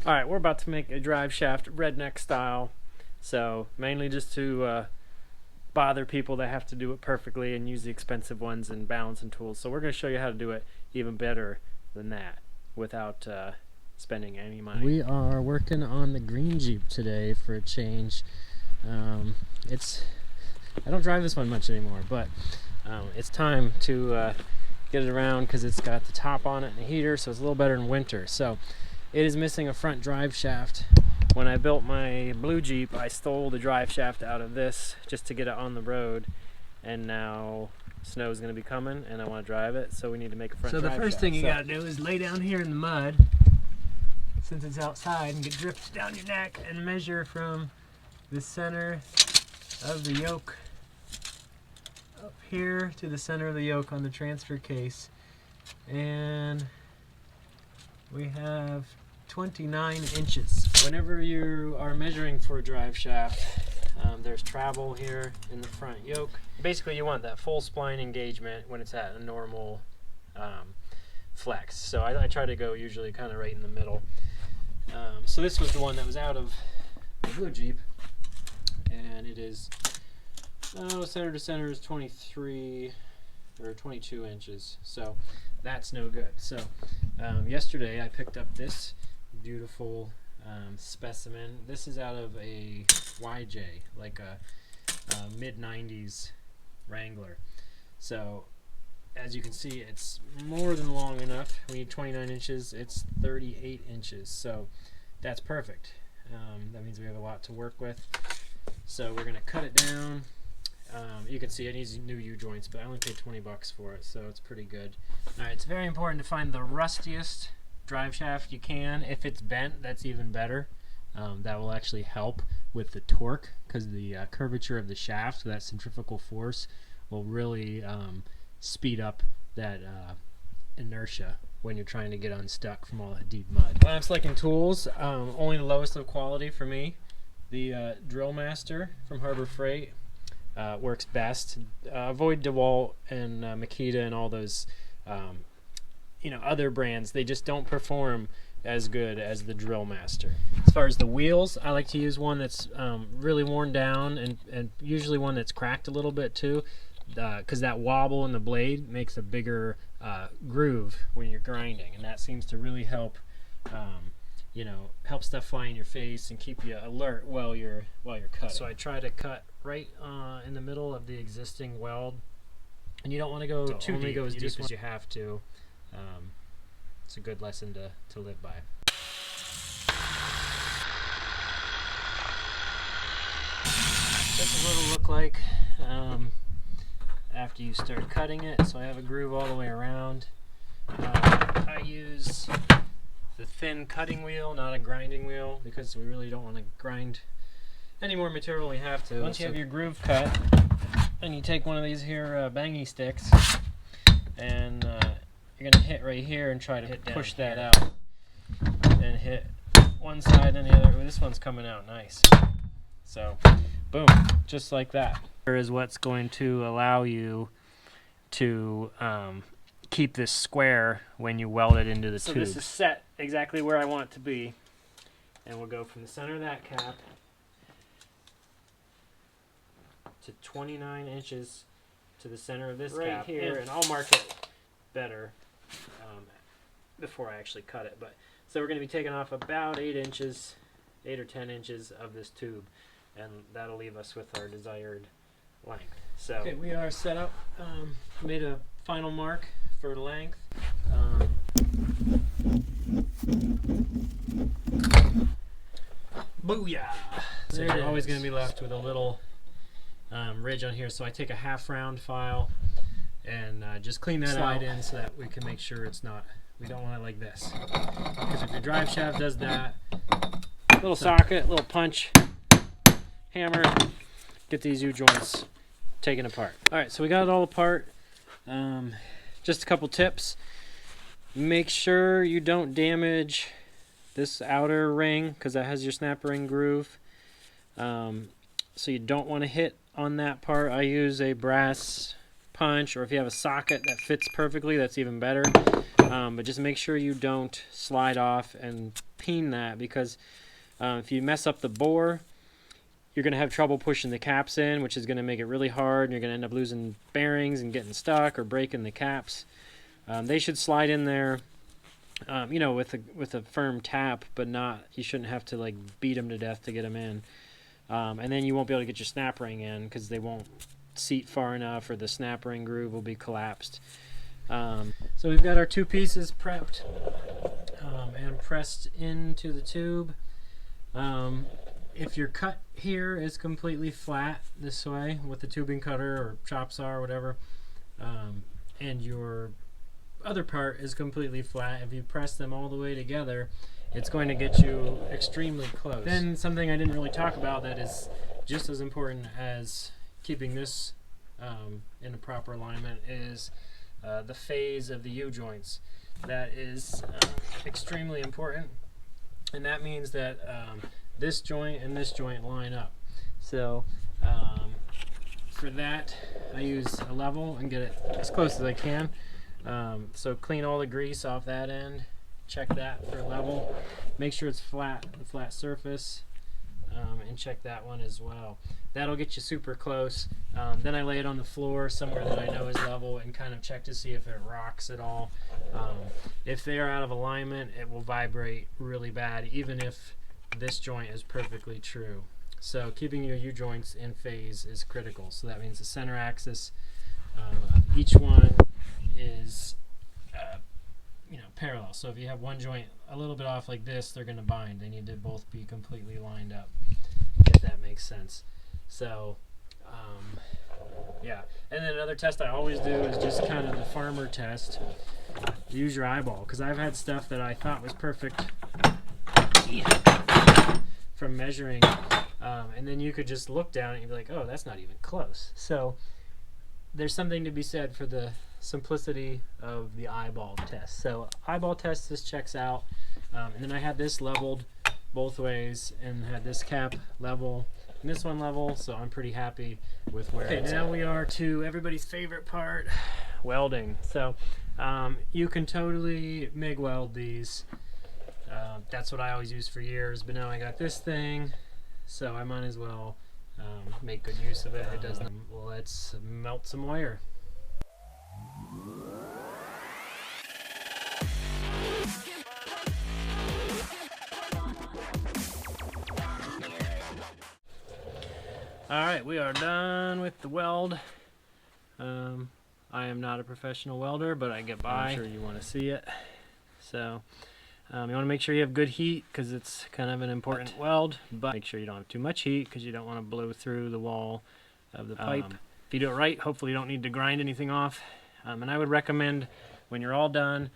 Alright, we're about to make a drive shaft redneck style. So mainly just to bother people that have to do it perfectly and use the expensive ones and balancing tools. So we're going to show you how to do it even better than that without spending any money. We are working on the green Jeep today for a change. I don't drive this one much anymore, but it's time to get it around because it's got the top on it and a heater, so it's a little better in winter. So it is missing a front drive shaft. When I built my blue Jeep, I stole the drive shaft out of this just to get it on the road, and now snow is going to be coming and I want to drive it, so we need to make a front drive shaft. So the first thing you got to do is lay down here in the mud, since it's outside, and get drips down your neck and measure from the center of the yoke up here to the center of the yoke on the transfer case. And we have 29 inches. Whenever you are measuring for a drive shaft, there's travel here in the front yoke. Basically you want that full spline engagement when it's at a normal flex. So I try to go usually kind of right in the middle. So this was the one that was out of the blue Jeep, and it is center to center is 23 or 22 inches. So that's no good. So yesterday I picked up this beautiful specimen. This is out of a YJ, like a mid-90s Wrangler. So as you can see, it's more than long enough. We need 29 inches. It's 38 inches. So that's perfect. That means we have a lot to work with. So we're going to cut it down. You can see it needs new U-joints, but I only paid 20 bucks for it, so it's pretty good. Alright, it's very important to find the rustiest drive shaft you can. If it's bent, that's even better. That will actually help with the torque, because the curvature of the shaft, that centrifugal force, will really speed up that inertia when you're trying to get unstuck from all that deep mud. When I'm selecting tools, only the lowest of quality for me. The Drill Master from Harbor Freight works best. Avoid DeWalt and Makita and all those other brands. They just don't perform as good as the Drill Master. As far as the wheels, I like to use one that's really worn down, and usually one that's cracked a little bit too, because that wobble in the blade makes a bigger groove when you're grinding, and that seems to really help help stuff fly in your face and keep you alert while you're cutting. So I try to cut right in the middle of the existing weld, and you don't want to go too deep. Go as deep as you have to. It's a good lesson to live by. This is what it'll look like after you start cutting it. So I have a groove all the way around. I use the thin cutting wheel, not a grinding wheel, because we really don't want to grind any more material than we have to. Once you have your groove cut, then you take one of these here bangy sticks, and you're going to hit right here and try to push that out, and hit one side and the other. This one's coming out nice. So, boom, just like that. Here is what's going to allow you to keep this square when you weld it into the tube. So this is set exactly where I want it to be, and we'll go from the center of that cap to 29 inches to the center of this cap here, and I'll mark it better before I actually cut it. But so we're going to be taking off about 8 or 10 inches of this tube, and that'll leave us with our desired length. So okay, we are set up. Made a final mark for length. Booyah! So you're always going to be left with a little ridge on here. So I take a half round file and just clean that slide in so that we can make sure it's not. We don't want it like this, because if your drive shaft does that, little socket, little punch, hammer, get these U-joints taken apart. Alright, so we got it all apart. Just a couple tips. Make sure you don't damage this outer ring, because that has your snap ring groove. So you don't want to hit on that part. I use a brass punch, or if you have a socket that fits perfectly, that's even better. But just make sure you don't slide off and peen that, because if you mess up the bore, you're going to have trouble pushing the caps in, which is going to make it really hard, and you're going to end up losing bearings and getting stuck or breaking the caps. They should slide in there, you know, with a firm tap, but not, you shouldn't have to like beat them to death to get them in. And then you won't be able to get your snap ring in because they won't seat far enough, or the snap ring groove will be collapsed. So we've got our two pieces prepped and pressed into the tube. If your cut here is completely flat this way with the tubing cutter or chop saw or whatever, and your other part is completely flat, if you press them all the way together, it's going to get you extremely close. Then something I didn't really talk about that is just as important as keeping this in a proper alignment is the phase of the U-joints. That is extremely important, and that means that this joint and this joint line up. So for that, I use a level and get it as close as I can. So clean all the grease off that end, check that for level, make sure it's flat, the flat surface, and check that one as well. That'll get you super close. Then I lay it on the floor somewhere that I know is level and kind of check to see if it rocks at all. If they are out of alignment, it will vibrate really bad, even if this joint is perfectly true. So keeping your U-joints in phase is critical. So that means the center axis of each one is you know, parallel. So if you have one joint a little bit off like this, they're going to bind. They need to both be completely lined up, if that makes sense. So yeah, and then another test I always do is just kind of the farmer test. Use your eyeball, because I've had stuff that I thought was perfect from measuring, and then you could just look down and you'd be like, oh, that's not even close. So there's something to be said for the simplicity of the eyeball test. So eyeball test, this checks out, and then I had this leveled both ways and had this cap level and this one level, so I'm pretty happy with where it's at. Now we are to everybody's favorite part, welding. So you can totally MIG weld these. That's what I always used for years, but now I got this thing, so I might as well make good use of it. It does not. Let's melt some wire. Alright, we are done with the weld. I am not a professional welder, but I get by. I'm sure you want to see it. So you want to make sure you have good heat, because it's kind of an important weld, but make sure you don't have too much heat, because you don't want to blow through the wall of the pipe. If you do it right, hopefully you don't need to grind anything off. And I would recommend, when you're all done,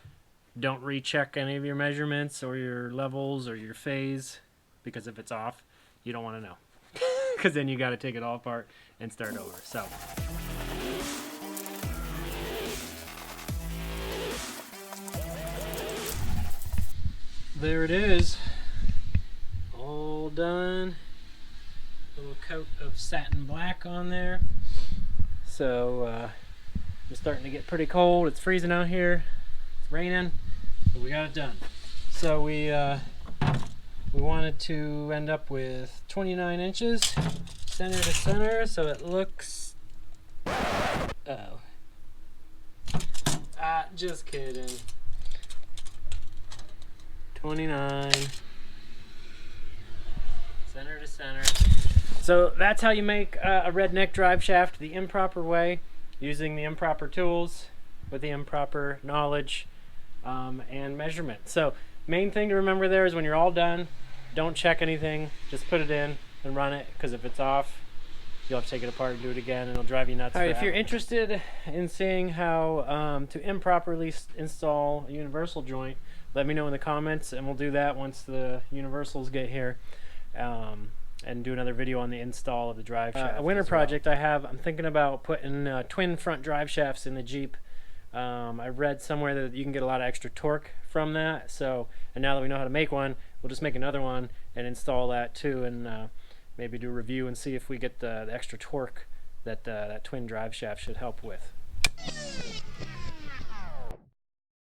don't recheck any of your measurements or your levels or your phase, because if it's off, you don't want to know. Because then you got to take it all apart and start over. So there it is, all done. A little coat of satin black on there. So it's starting to get pretty cold. It's freezing out here. It's raining, but we got it done. So we wanted to end up with 29 inches center to center, so it looks, just kidding, 29 center to center. So that's how you make a redneck drive shaft the improper way, using the improper tools with the improper knowledge and measurement. So main thing to remember there is, when you're all done, don't check anything, just put it in and run it, because if it's off, you'll have to take it apart and do it again, and it'll drive you nuts. All right, if you're interested in seeing how to improperly install a universal joint, let me know in the comments, and we'll do that once the universals get here, and do another video on the install of the drive shaft. A winter project I have, I'm thinking about putting twin front drive shafts in the Jeep. I read somewhere that you can get a lot of extra torque from that, and now that we know how to make one, we'll just make another one and install that too, and maybe do a review and see if we get the extra torque that that twin drive shaft should help with.